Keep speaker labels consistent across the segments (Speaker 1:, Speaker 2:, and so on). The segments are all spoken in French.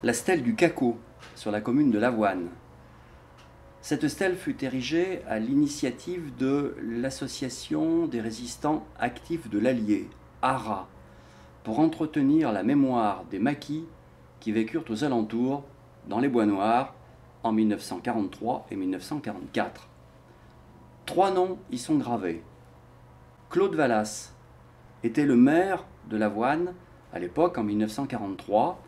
Speaker 1: La stèle du Caco, sur la commune de Lavoine. Cette stèle fut érigée à l'initiative de l'Association des résistants actifs de l'Allier, ARA, pour entretenir la mémoire des maquis qui vécurent aux alentours, dans les Bois Noirs, en 1943 et 1944. 3 noms y sont gravés. Claude Vallas était le maire de Lavoine à l'époque, en 1943,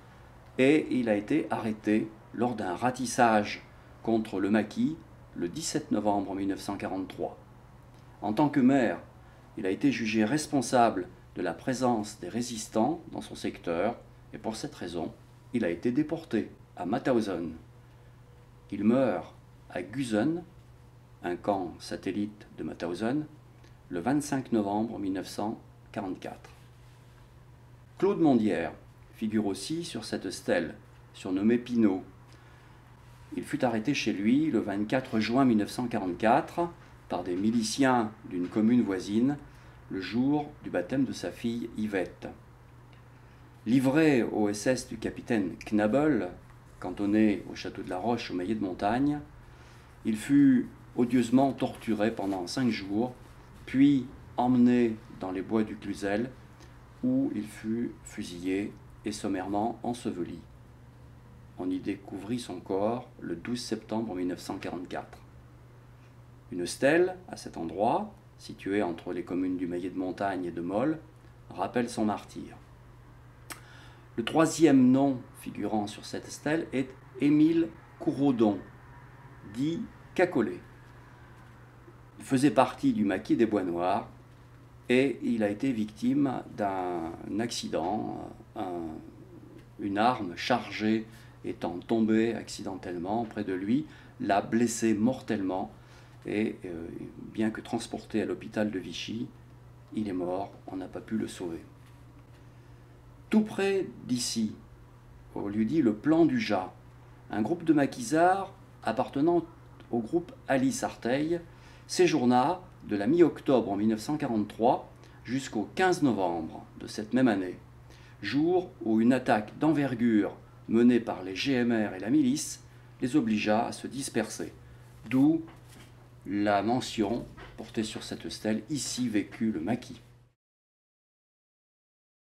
Speaker 1: et il a été arrêté lors d'un ratissage contre le maquis le 17 novembre 1943. En tant que maire, il a été jugé responsable de la présence des résistants dans son secteur et pour cette raison, il a été déporté à Mauthausen. Il meurt à Gusen, un camp satellite de Mauthausen, le 25 novembre 1944. Claude Mondière figure aussi sur cette stèle, surnommée Pinault. Il fut arrêté chez lui le 24 juin 1944 par des miliciens d'une commune voisine, le jour du baptême de sa fille Yvette. Livré au SS du capitaine Knabel, cantonné au château de la Roche au Maillet de Montagne, il fut odieusement torturé pendant 5 jours, puis emmené dans les bois du Cluzel, où il fut fusillé et sommairement enseveli. On y découvrit son corps le 12 septembre 1944. Une stèle, à cet endroit, située entre les communes du Maillet de Montagne et de Molles, rappelle son martyre. Le 3e nom figurant sur cette stèle est Émile Couraudon, dit Cacolet. Il faisait partie du maquis des Bois Noirs et il a été victime d'un accident, une arme chargée étant tombée accidentellement près de lui, l'a blessé mortellement et bien que transporté à l'hôpital de Vichy, il est mort, on n'a pas pu le sauver. Tout près d'ici, au lieu-dit le Plan du Jas, un groupe de maquisards appartenant au groupe Alice Arteil séjourna de la mi-octobre 1943 jusqu'au 15 novembre de cette même année, jour où une attaque d'envergure menée par les GMR et la milice les obligea à se disperser, d'où la mention portée sur cette stèle « Ici vécut le maquis ».